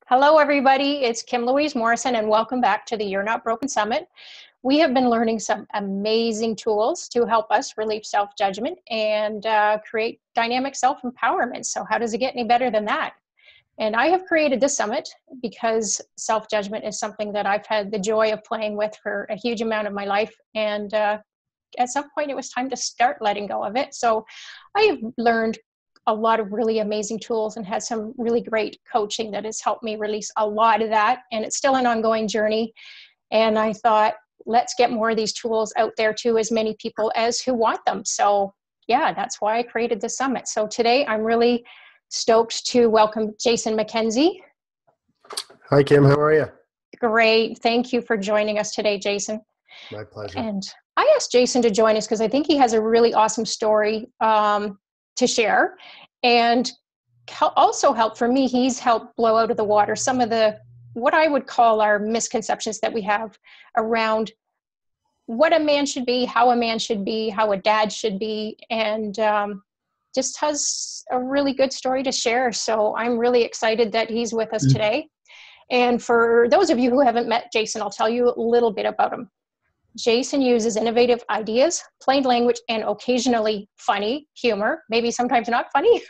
Hello, everybody. It's Kim Louise Morrison, and welcome back to the You're Not Broken Summit. We have been learning some amazing tools to help us relieve self-judgment and create dynamic self-empowerment. So how does it get any better than that? And I have created this summit because self-judgment is something that I've had the joy of playing with for a huge amount of my life. And at some point, it was time to start letting go of it. So I have learned a lot of really amazing tools and had some really great coaching that has helped me release a lot of that. And it's still an ongoing journey. And I thought, let's get more of these tools out there to as many people as who want them. So yeah, that's why I created the summit. So today I'm really stoked to welcome Jason MacKenzie. Hi, Kim. How are you? Great. Thank you for joining us today, Jason. My pleasure. And I asked Jason to join us because I think he has a really awesome story to share, and also help for me. He's helped blow out of the water some of the what I would call our misconceptions that we have around what a man should be, how a man should be, how a dad should be, and just has a really good story to share. So I'm really excited that he's with us today. And for those of you who haven't met Jason, I'll tell you a little bit about him. Jason uses innovative ideas, plain language, and occasionally funny humor, maybe sometimes not funny,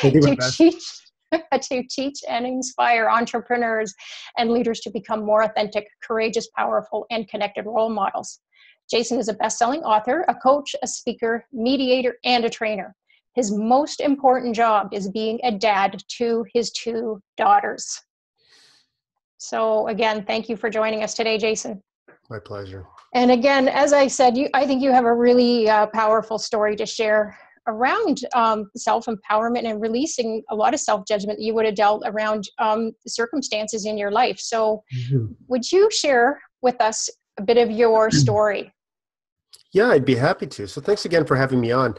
to teach and inspire entrepreneurs and leaders to become more authentic, courageous, powerful, and connected role models. Jason is a best-selling author, a coach, a speaker, mediator, and a trainer. His most important job is being a dad to his two daughters. So again, thank you for joining us today, Jason. My pleasure. And again, as I said, I think you have a really powerful story to share around self-empowerment and releasing a lot of self-judgment that you would have dealt around circumstances in your life. So would you share with us a bit of your story? Yeah, I'd be happy to. So thanks again for having me on.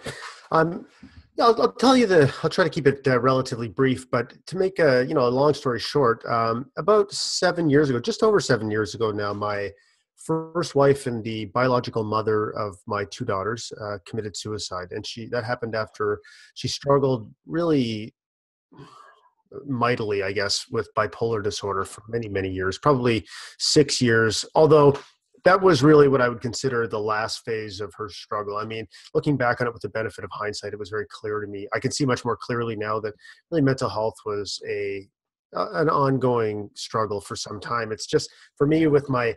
I'll tell you I'll try to keep it relatively brief, but to make a long story short, about 7 years ago, just over 7 years ago now, my first wife and the biological mother of my two daughters committed suicide. And that happened after she struggled really mightily, I guess, with bipolar disorder for many, many years, probably 6 years, although that was really what I would consider the last phase of her struggle. I mean, looking back on it with the benefit of hindsight, it was very clear to me. I can see much more clearly now that really mental health was an ongoing struggle for some time. It's just, for me, with my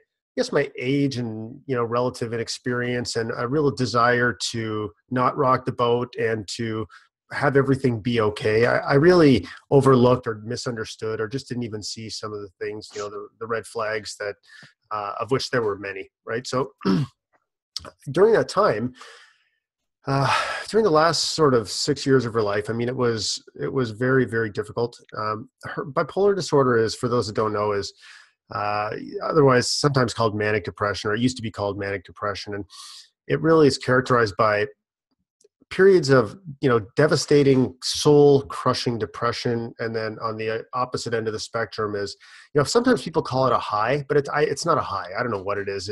age and, relative inexperience and a real desire to not rock the boat and to have everything be okay, I really overlooked or misunderstood or just didn't even see some of the things, the red flags that, of which there were many, right? So during that time, during the last sort of 6 years of her life, I mean, it was very, very difficult. Her bipolar disorder is, for those that don't know, is otherwise sometimes called manic depression, or it used to be called manic depression. And it really is characterized by periods of, devastating, soul crushing depression. And then on the opposite end of the spectrum is, sometimes people call it a high, but it's not a high. I don't know what it is.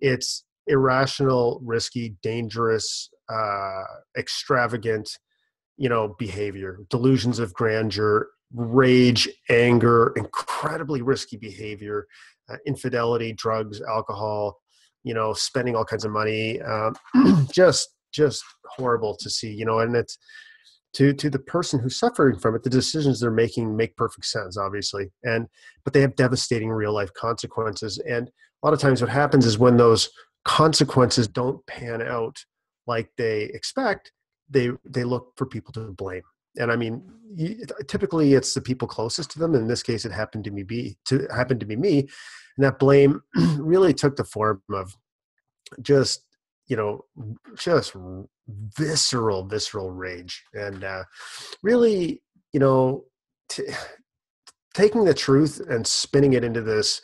It's irrational, risky, dangerous, extravagant, behavior, delusions of grandeur, rage, anger, incredibly risky behavior, infidelity, drugs, alcohol, spending all kinds of money, just horrible to see, and it's to the person who's suffering from it, the decisions they're making make perfect sense, obviously. But they have devastating real life consequences. And a lot of times what happens is when those consequences don't pan out like they expect, they look for people to blame. And I mean, typically it's the people closest to them. In this case, it happened to be me. And that blame really took the form of just visceral rage. And really, taking the truth and spinning it into this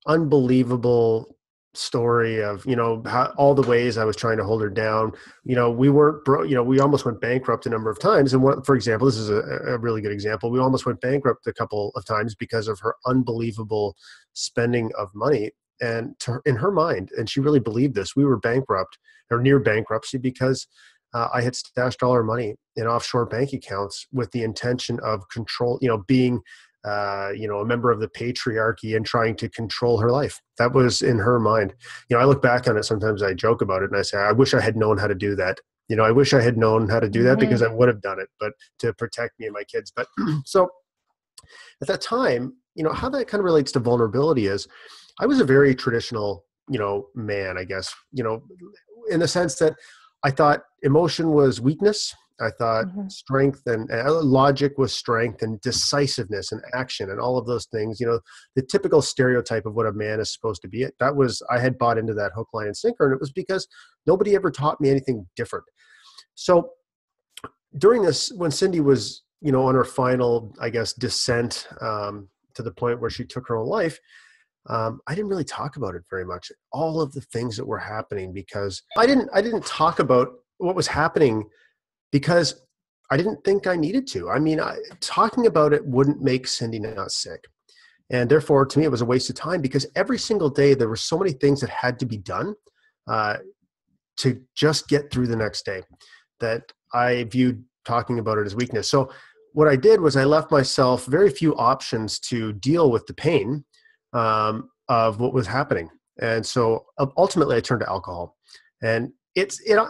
unbelievable story of, how all the ways I was trying to hold her down. We weren't we almost went bankrupt a number of times. And for example, this is a really good example. We almost went bankrupt a couple of times because of her unbelievable spending of money. And in her mind, and she really believed this, we were bankrupt or near bankruptcy because I had stashed all our money in offshore bank accounts with the intention of control, being a member of the patriarchy and trying to control her life. That was in her mind. I look back on it, sometimes I joke about it and I say, I wish I had known how to do that. I wish I had known how to do that because I would have done it, but to protect me and my kids. But so at that time, how that kind of relates to vulnerability is I was a very traditional, man, I guess, in the sense that I thought emotion was weakness. I thought strength and logic was strength, and decisiveness and action and all of those things, the typical stereotype of what a man is supposed to be. I had bought into that hook, line, and sinker, and it was because nobody ever taught me anything different. So during this, when Cindy was, on her final, I guess, descent to the point where she took her own life, I didn't really talk about it very much. All of the things that were happening, because I didn't talk about what was happening because I didn't think I needed to. I mean, talking about it wouldn't make Cindy not sick. And therefore, to me, it was a waste of time because every single day there were so many things that had to be done to just get through the next day that I viewed talking about it as weakness. So what I did was I left myself very few options to deal with the pain of what was happening. And so ultimately I turned to alcohol. And in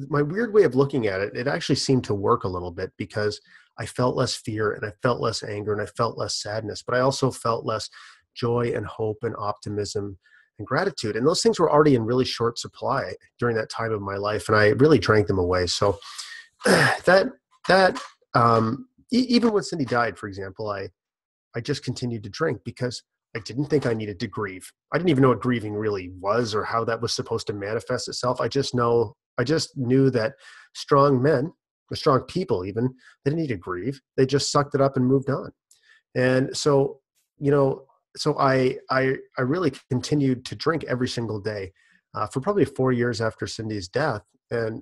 my weird way of looking at it, it actually seemed to work a little bit because I felt less fear and I felt less anger and I felt less sadness, but I also felt less joy and hope and optimism and gratitude. And those things were already in really short supply during that time of my life. And I really drank them away. So even when Cindy died, for example, I just continued to drink because I didn't think I needed to grieve. I didn't even know what grieving really was or how that was supposed to manifest itself. I just knew that strong men, or strong people even, they didn't need to grieve. They just sucked it up and moved on. And so, I really continued to drink every single day for probably 4 years after Cindy's death. And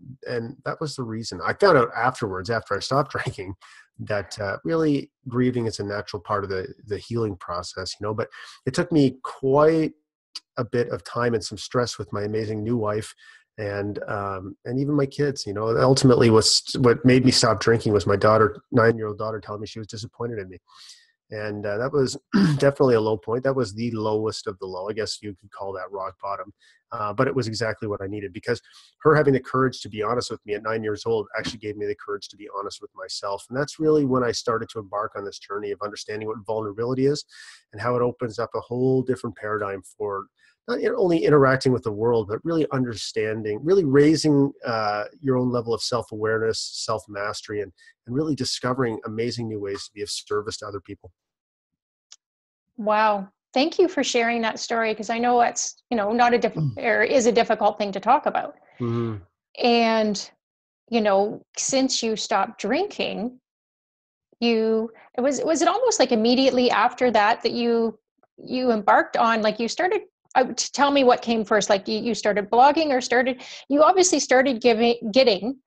that was the reason. I found out afterwards, after I stopped drinking, that really grieving is a natural part of the healing process, but it took me quite a bit of time and some stress with my amazing new wife and even my kids. Ultimately what made me stop drinking was my 9-year-old daughter telling me she was disappointed in me. And that was definitely a low point. That was the lowest of the low. I guess you could call that rock bottom. But it was exactly what I needed, because her having the courage to be honest with me at 9 years old actually gave me the courage to be honest with myself. And that's really when I started to embark on this journey of understanding what vulnerability is and how it opens up a whole different paradigm for not only interacting with the world, but really understanding, really raising your own level of self-awareness, self-mastery, and really discovering amazing new ways to be of service to other people. Wow. Thank you for sharing that story, because I know it's, not or is a difficult thing to talk about. Mm-hmm. And, since you stopped drinking, was it almost like immediately after that you embarked on, like, you started, tell me what came first, like you started blogging, or you obviously started getting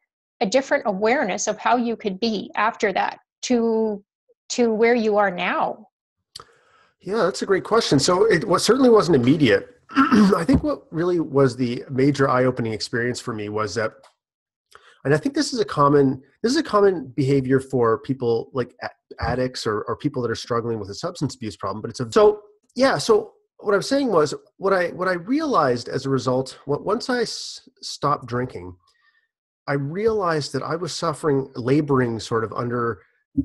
a different awareness of how you could be after that to where you are now. Yeah, that's a great question. So it certainly wasn't immediate. I think what really was the major eye-opening experience for me was that, and I think this is a common behavior for people like addicts or people that are struggling with a substance abuse problem. But so what I was saying was what I realized as a result, once I stopped drinking, I realized that I was laboring sort of under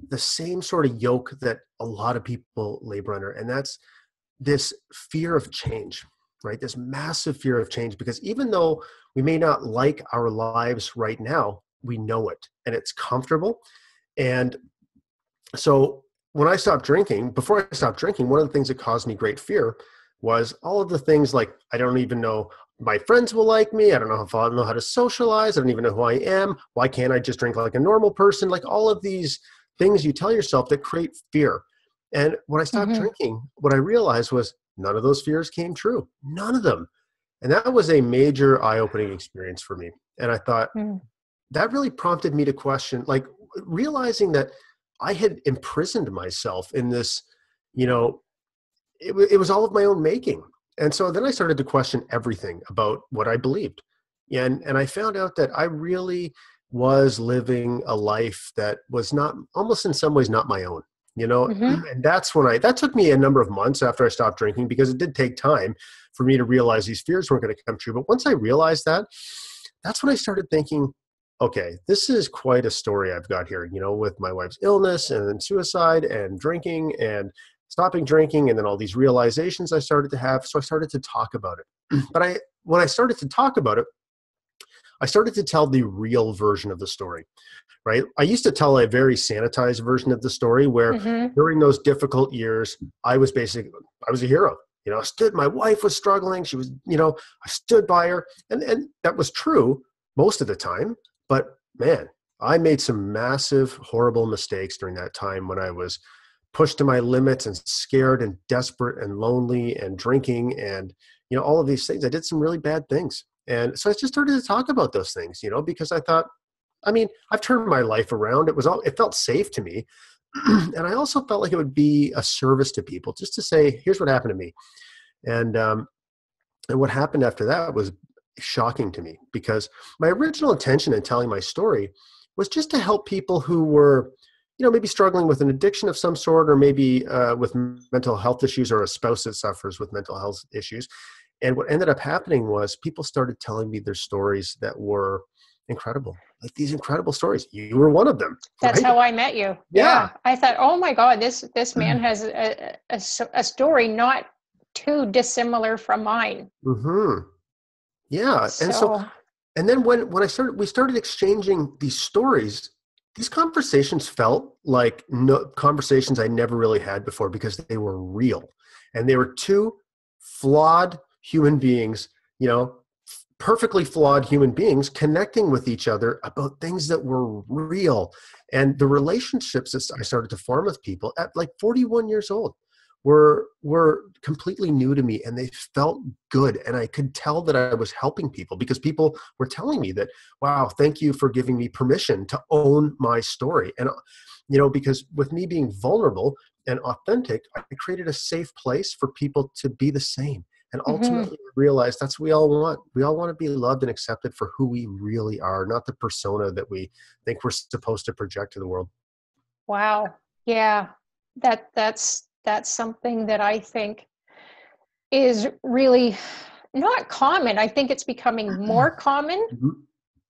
the same sort of yoke that a lot of people labor under. And that's this fear of change, right? This massive fear of change, because even though we may not like our lives right now, we know it and it's comfortable. And so before I stopped drinking, one of the things that caused me great fear was all of the things like, I don't even know my friends will like me. I don't know if I'll know how to socialize. I don't even know who I am. Why can't I just drink like a normal person? Like all of these things you tell yourself that create fear. And when I stopped drinking, what I realized was none of those fears came true. None of them. And that was a major eye-opening experience for me. And I thought that really prompted me to question, like realizing that I had imprisoned myself in this, it was all of my own making. And so then I started to question everything about what I believed. And I found out that I really was living a life that was not, almost in some ways, not my own. Mm-hmm. And that's when that took me a number of months after I stopped drinking, because it did take time for me to realize these fears weren't going to come true. But once I realized that, that's when I started thinking, okay, this is quite a story I've got here, with my wife's illness and then suicide and drinking and stopping drinking, and then all these realizations I started to have. So I started to talk about it. But when I started to talk about it, I started to tell the real version of the story, right? I used to tell a very sanitized version of the story where Mm-hmm. during those difficult years, I was a hero. My wife was struggling. She was, I stood by her, and that was true most of the time. But man, I made some massive, horrible mistakes during that time when I was pushed to my limits and scared and desperate and lonely and drinking and, all of these things. I did some really bad things. And so I just started to talk about those things, because I thought, I've turned my life around. It felt safe to me. And I also felt like it would be a service to people just to say, here's what happened to me. And what happened after that was shocking to me, because my original intention in telling my story was just to help people who were, maybe struggling with an addiction of some sort, or maybe with mental health issues, or a spouse that suffers with mental health issues. And what ended up happening was people started telling me their stories that were incredible, like these incredible stories. You were one of them, That's right? how I met you. Yeah. Yeah. I thought, oh my God, this man has a story not too dissimilar from mine. Hmm. Yeah. So, And then when we started exchanging these stories, these conversations felt like conversations I never really had before, because they were real. And they were two flawed human beings, perfectly flawed human beings connecting with each other about things that were real. And the relationships that I started to form with people at like 41 years old were completely new to me, and they felt good. And I could tell that I was helping people, because people were telling me that, wow, thank you for giving me permission to own my story. And, because with me being vulnerable and authentic, I created a safe place for people to be the same. And mhm. ultimately realized that's what we all want. We all want to be loved and accepted for who we really are, not the persona that we think we're supposed to project to the world. Wow. Yeah. That's something that I think is really not common. I think it's becoming more common, Mhm.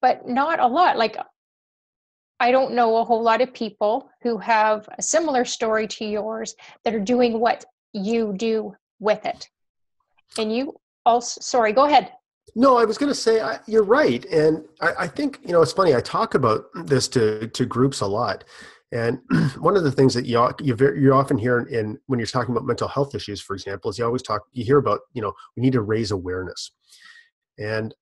but not a lot. Like, I don't know a whole lot of people who have a similar story to yours that are doing what you do with it. And you also, sorry, go ahead. No, I was going to say, you're right. And I think, it's funny. I talk about this to groups a lot. And one of the things that you often hear when you're talking about mental health issues, for example, is you hear about, we need to raise awareness. And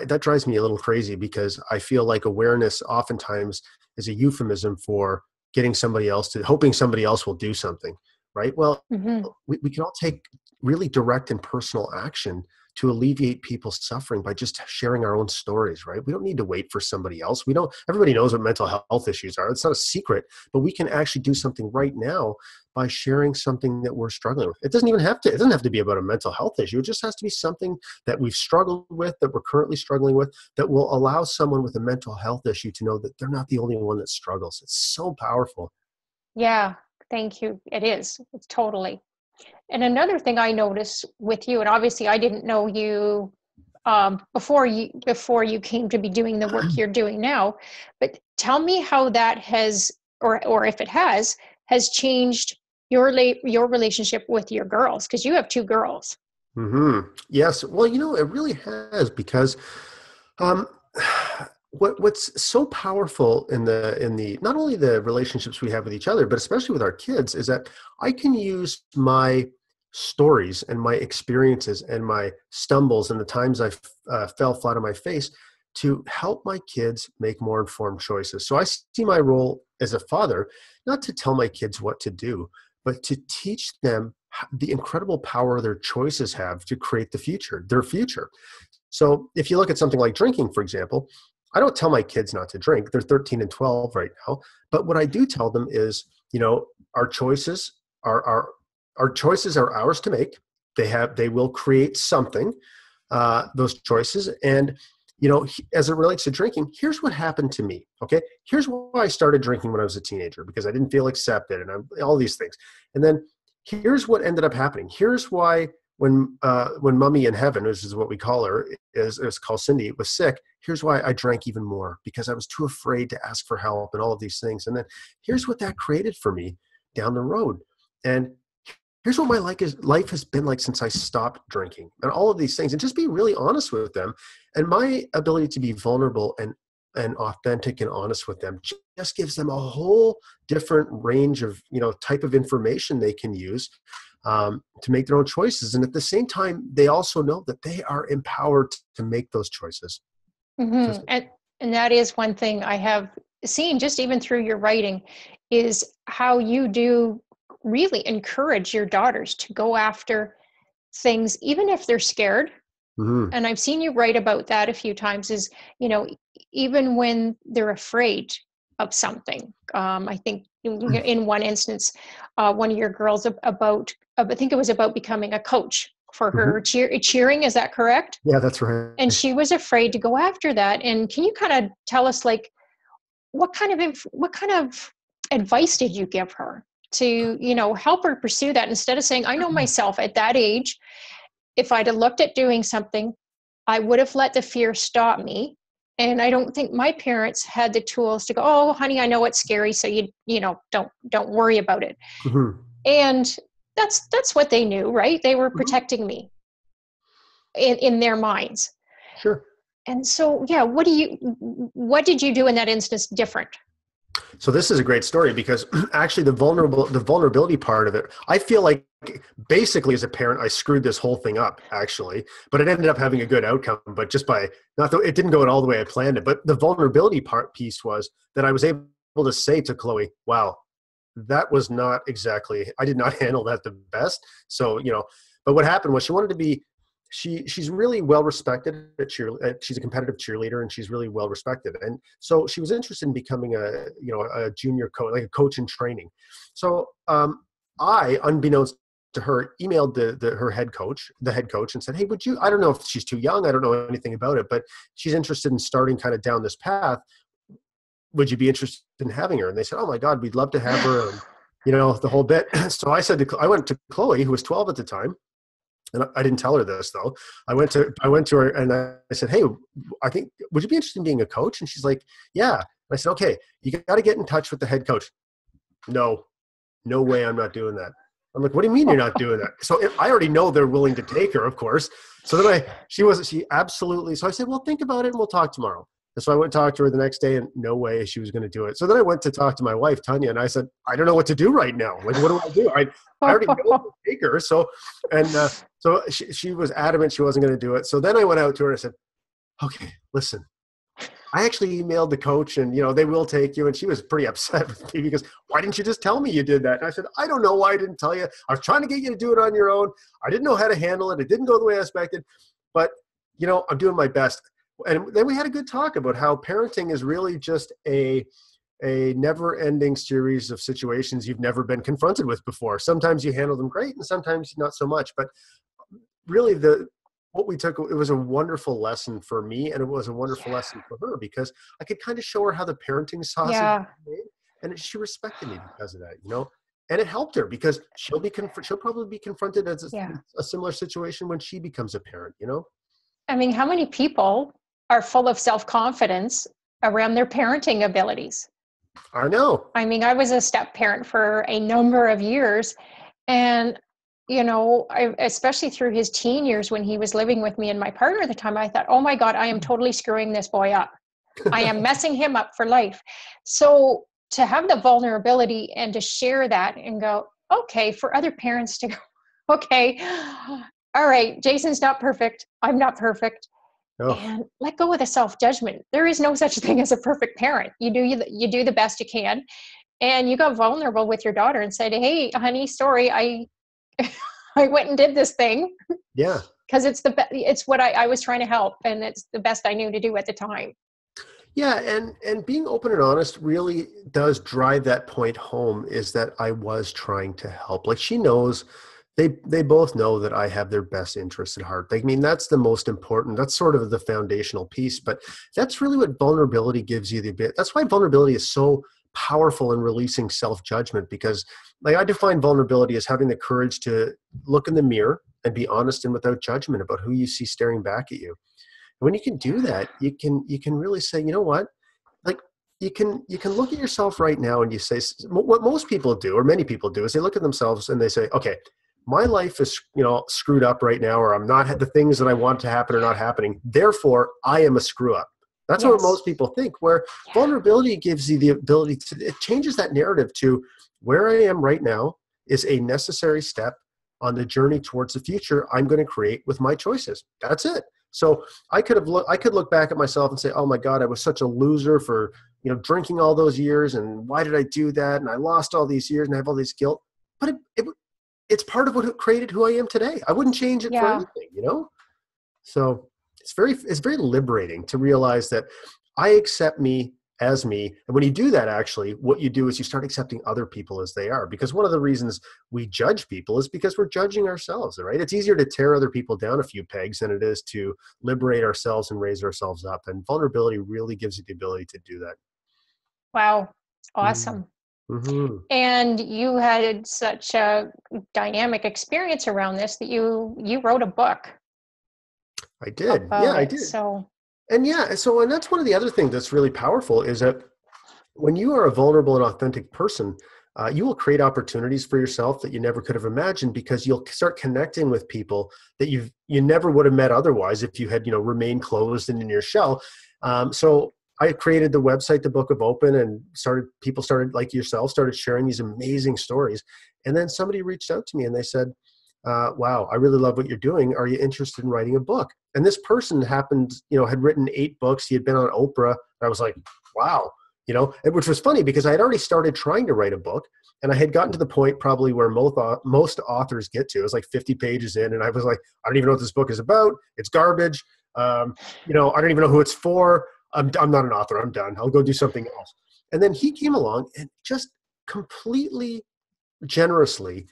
that drives me a little crazy, because I feel like awareness oftentimes is a euphemism for hoping somebody else will do something, right? Well, Hmm. we can all take really direct and personal action to alleviate people's suffering by just sharing our own stories, right? We don't need to wait for somebody else. Everybody knows what mental health issues are. It's not a secret, but we can actually do something right now by sharing something that we're struggling with. It doesn't have to be about a mental health issue. It just has to be something that we've struggled with, that we're currently struggling with, that will allow someone with a mental health issue to know that they're not the only one that struggles. It's so powerful. Yeah, thank you. It is. It's totally. And another thing I noticed with you, and obviously I didn't know you before you came to be doing the work you're doing now, but tell me how that has, or if it has changed your relationship with your girls, because you have two girls. Hmm. Yes. Well, it really has, because um, what's so powerful in the not only the relationships we have with each other, but especially with our kids, is that I can use my stories and my experiences and my stumbles and the times I fell flat on my face to help my kids make more informed choices. So I see my role as a father, not to tell my kids what to do, but to teach them the incredible power their choices have to create their future. So if you look at something like drinking, for example, I don't tell my kids not to drink. They're 13 and 12 right now. But what I do tell them is, our choices our choices are ours to make. They will create something, those choices. And, as it relates to drinking, here's what happened to me. Okay. Here's why I started drinking when I was a teenager, because I didn't feel accepted and all these things. And then here's what ended up happening. Here's why when Mummy in heaven, which is what we call her, is called Cindy, was sick. Here's why I drank even more, because I was too afraid to ask for help and all of these things. And then here's what that created for me down the road. And here's what my life has been like since I stopped drinking, and all of these things, and just be really honest with them. And my ability to be vulnerable and authentic and honest with them just gives them a whole different range of, type of information they can use to make their own choices. And at the same time, they also know that they are empowered to make those choices. Mm-hmm. And that is one thing I have seen, just even through your writing, is how you do really encourage your daughters to go after things, even if they're scared. Mm-hmm. And I've seen you write about that a few times, is, even when they're afraid of something. I think in one instance, one of your girls I think it was about becoming a coach for her cheering. Is that correct? Yeah, that's right. And she was afraid to go after that. And can you kind of tell us, like, what kind of advice did you give her to, help her pursue that, instead of saying, I know myself at that age, if I'd have looked at doing something, I would have let the fear stop me. And I don't think my parents had the tools to go, oh, honey, I know it's scary, so don't worry about it. Mm-hmm. And that's what they knew, right? They were protecting me in their minds. Sure. And so, yeah, what did you do in that instance different? So this is a great story, because actually the vulnerability part of it, I feel like basically as a parent, I screwed this whole thing up actually, but it ended up having a good outcome, but just by it didn't go all the way I planned it. But the vulnerability piece was that I was able to say to Chloe, wow, that was not exactly, I did not handle that the best. So, but what happened was she wanted to be, she's really well respected at she's a competitive cheerleader, and she's really well respected. And so she was interested in becoming a junior coach, like a coach in training. So I, unbeknownst to her, emailed the head coach, and said, hey, I don't know if she's too young, I don't know anything about it, but she's interested in starting kind of down this path. Would you be interested in having her? And they said, oh my God, we'd love to have her. And, the whole bit. So I went to Chloe, who was 12 at the time. And I didn't tell her this though. I went to her and I said, hey, would you be interested in being a coach? And she's like, yeah. And I said, okay, you got to get in touch with the head coach. No way. I'm not doing that. I'm like, what do you mean you're not doing that? So I already know they're willing to take her, of course. So then she absolutely, so I said, well, think about it and we'll talk tomorrow. And so I went and talked to her the next day, and no way she was going to do it. So then I went to talk to my wife, Tanya, and I said, I don't know what to do right now. Like, what do I do? I already know to take her. So, so she was adamant she wasn't going to do it. So then I went out to her and I said, okay, listen, I actually emailed the coach, and, they will take you. And she was pretty upset with me because, why didn't you just tell me you did that? And I said, I don't know why I didn't tell you. I was trying to get you to do it on your own. I didn't know how to handle it. It didn't go the way I expected, but, I'm doing my best. And then we had a good talk about how parenting is really just a never-ending series of situations you've never been confronted with before. Sometimes you handle them great, and sometimes not so much. But really, what we took, it was a wonderful lesson for me, and it was a wonderful lesson for her, because I could kind of show her how the parenting sausage was made, and she respected me because of that, And it helped her, because she'll probably be confronted as a similar situation when she becomes a parent, I mean, how many people are full of self-confidence around their parenting abilities? I know. I mean, I was a step parent for a number of years, and especially through his teen years when he was living with me and my partner at the time, I thought, oh my God, I am totally screwing this boy up. I am messing him up for life. So to have the vulnerability and to share that and go, okay, for other parents to go, okay, all right, Jason's not perfect, I'm not perfect. Oh. And let go of the self-judgment. There is no such thing as a perfect parent. You do the best you can, and you got vulnerable with your daughter and said, hey, honey, sorry, I went and did this thing. Yeah. Because it's what I was trying to help, and it's the best I knew to do at the time. Yeah, and being open and honest really does drive that point home, is that I was trying to help. Like, she knows They both know that I have their best interests at heart. I mean, that's the most important. That's sort of the foundational piece, but that's really what vulnerability gives you the bit. That's why vulnerability is so powerful in releasing self-judgment, because like I define vulnerability as having the courage to look in the mirror and be honest and without judgment about who you see staring back at you. And when you can do that, you can really say, you know what? Like you can look at yourself right now and you say what most people do, or many people do, is they look at themselves and they say, okay, my life is, screwed up right now, or I'm not, the things that I want to happen are not happening. Therefore, I am a screw up. That's what Yes. most people think, where vulnerability gives you the ability to, it changes that narrative to where I am right now is a necessary step on the journey towards the future I'm going to create with my choices. That's it. So I could look back at myself and say, oh my God, I was such a loser for, drinking all those years. And why did I do that? And I lost all these years and I have all this guilt. But it's part of what created who I am today. I wouldn't change it for Yeah. anything. So it's very liberating to realize that I accept me as me. And when you do that, actually, what you do is you start accepting other people as they are. Because one of the reasons we judge people is because we're judging ourselves, right? It's easier to tear other people down a few pegs than it is to liberate ourselves and raise ourselves up. And vulnerability really gives you the ability to do that. Wow. Mm-hmm. Awesome. Mm-hmm. And you had such a dynamic experience around this that you wrote a book I did. Yeah, about I it. did. So And that's one of the other things that's really powerful is that when you are a vulnerable and authentic person, you will create opportunities for yourself that you never could have imagined, because you'll start connecting with people that you never would have met otherwise if you had remained closed and in your shell. So I created the website, the Book of Open, and people started like yourself started sharing these amazing stories, and then somebody reached out to me and they said, wow, I really love what you're doing. Are you interested in writing a book? And this person had written 8 books. He had been on Oprah. I was like, wow, which was funny because I had already started trying to write a book, and I had gotten to the point probably where most authors get to. It was like 50 pages in, and I was like, I don't even know what this book is about. It's garbage. I don't even know who it's for. I'm not an author. I'm done. I'll go do something else. And then he came along and just completely generously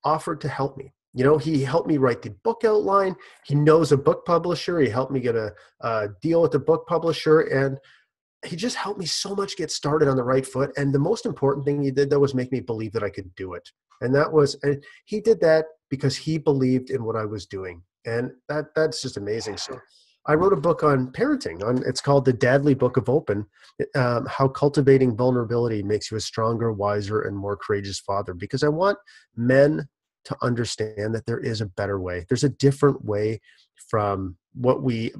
offered to help me. He helped me write the book outline. He knows a book publisher. He helped me get a deal with the book publisher. And he just helped me so much get started on the right foot. And the most important thing he did, though, was make me believe that I could do it. And he did that because he believed in what I was doing. And that's just amazing. So I wrote a book on parenting. It's called The Deadly Book of Open, How Cultivating Vulnerability Makes You a Stronger, Wiser, and More Courageous Father. Because I want men to understand that there is a better way. There's a different way from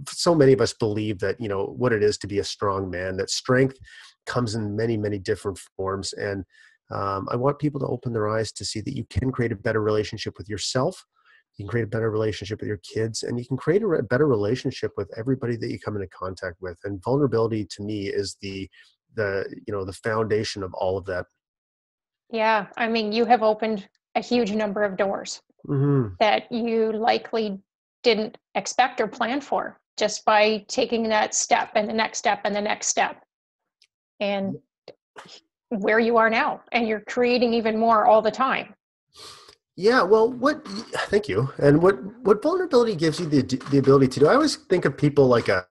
so many of us believe that, what it is to be a strong man, that strength comes in many, many different forms. And I want people to open their eyes to see that you can create a better relationship with yourself. You can create a better relationship with your kids, and you can create a better relationship with everybody that you come into contact with. And vulnerability to me is the foundation of all of that. yeah, I mean, you have opened a huge number of doors Mm-hmm. that you likely didn't expect or plan for, just by taking that step and the next step and the next step, and where you are now. And you're creating even more all the time. Yeah, well, thank you. And what vulnerability gives you the ability to do? I always think of people like a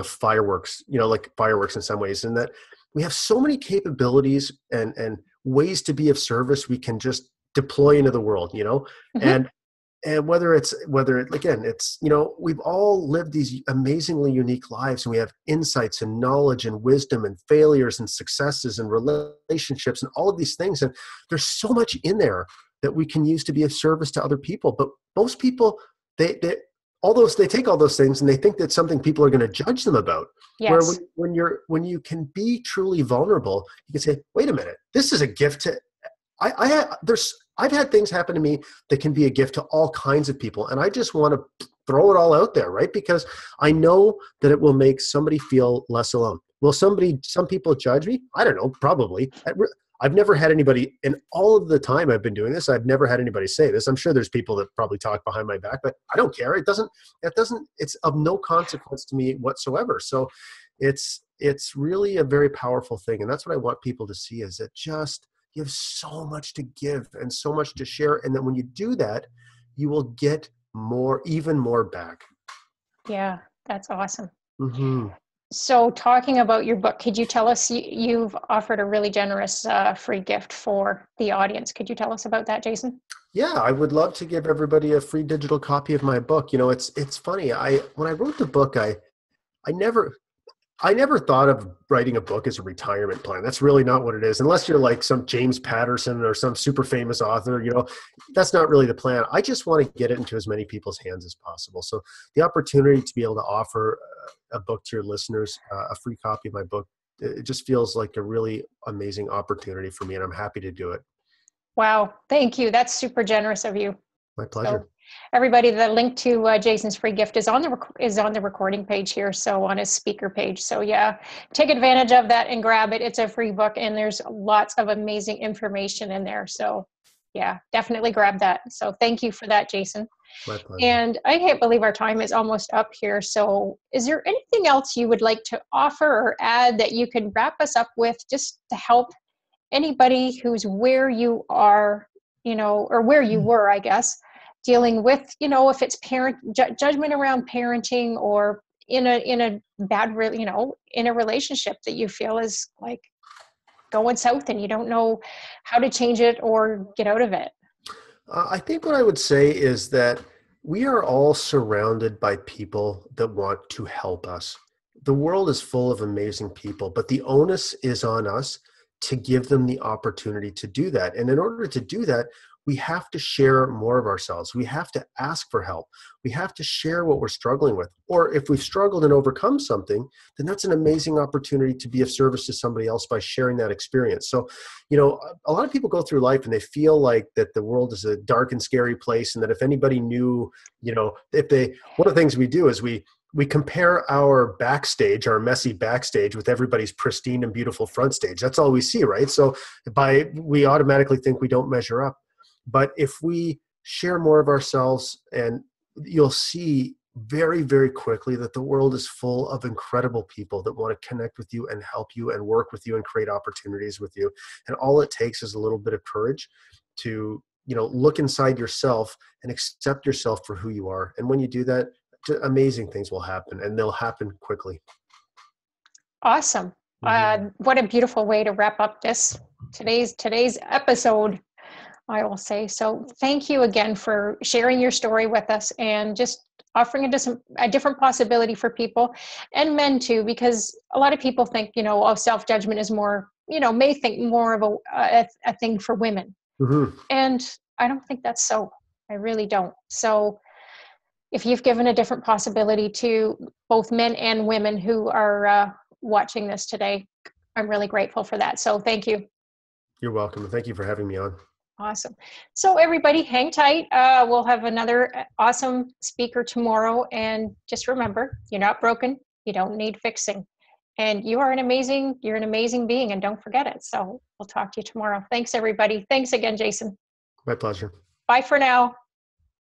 fireworks, like fireworks in some ways, in that we have so many capabilities and ways to be of service we can just deploy into the world. Hmm. And again, it's, we've all lived these amazingly unique lives, and we have insights and knowledge and wisdom and failures and successes and relationships and all of these things. And there's so much in there that we can use to be of service to other people. But most people, they take all those things and they think that's something people are going to judge them about. Where Yes. when you can be truly vulnerable, you can say, wait a minute, this is a gift to I've had things happen to me that can be a gift to all kinds of people. And I just want to throw it all out there, right? Because I know that it will make somebody feel less alone. Will some people judge me? I don't know, probably. I've never had anybody, in all of the time I've been doing this, I've never had anybody say this. I'm sure there's people that probably talk behind my back, but I don't care. It's of no consequence to me whatsoever. So it's really a very powerful thing. And that's what I want people to see, is that just You have so much to give and so much to share. And then when you do that, you will get more, even more back. Yeah, that's awesome. Mm-hmm. So talking about your book, could you tell us, you've offered a really generous free gift for the audience. Could you tell us about that, Jason? Yeah, I would love to give everybody a free digital copy of my book. It's funny. When I wrote the book, I never I never thought of writing a book as a retirement plan. That's really not what it is. Unless you're like some James Patterson or some super famous author, that's not really the plan. I just want to get it into as many people's hands as possible. So the opportunity to be able to offer a book to your listeners, a free copy of my book, it just feels like a really amazing opportunity for me, and I'm happy to do it. Wow, thank you. That's super generous of you. My So, pleasure. everybody, the link to Jason's free gift is on the recording page here, so on his speaker page. So yeah, take advantage of that and grab it. It's a free book, and there's lots of amazing information in there. So yeah, definitely grab that. So thank you for that, Jason. My pleasure. And I can't believe our time is almost up here. So is there anything else you would like to offer or add that you can wrap us up with, just to help anybody who's where you are, or where you were, I guess, dealing with, if it's judgment around parenting, or in a bad, in a relationship that you feel is like going south and you don't know how to change it or get out of it? I think what I would say is that we are all surrounded by people that want to help us. The world is full of amazing people, but the onus is on us to give them the opportunity to do that. And in order to do that, we have to share more of ourselves. We have to ask for help. We have to share what we're struggling with. Or if we've struggled and overcome something, then that's an amazing opportunity to be of service to somebody else by sharing that experience. So, a lot of people go through life and they feel like that the world is a dark and scary place, and that if anybody knew, one of the things we do is we compare our backstage, our messy backstage, with everybody's pristine and beautiful front stage. That's all we see, right? So we automatically think we don't measure up. But if we share more of ourselves, and you'll see very, very quickly that the world is full of incredible people that want to connect with you and help you and work with you and create opportunities with you. And all it takes is a little bit of courage to, look inside yourself and accept yourself for who you are. And when you do that, amazing things will happen, and they'll happen quickly. Awesome. Mm-hmm. What a beautiful way to wrap up today's episode, I will say. So thank you again for sharing your story with us, and just offering a different possibility for people, and men too, because a lot of people think, self-judgment is more, may think more of a thing for women. Mm-hmm. And I don't think that's so. I really don't. So if you've given a different possibility to both men and women who are watching this today, I'm really grateful for that. So thank you. You're welcome. Thank you for having me on. Awesome. So everybody, hang tight. We'll have another awesome speaker tomorrow. And just remember, you're not broken. You don't need fixing. And you're an amazing being, and don't forget it. So we'll talk to you tomorrow. Thanks, everybody. Thanks again, Jason. My pleasure. Bye for now.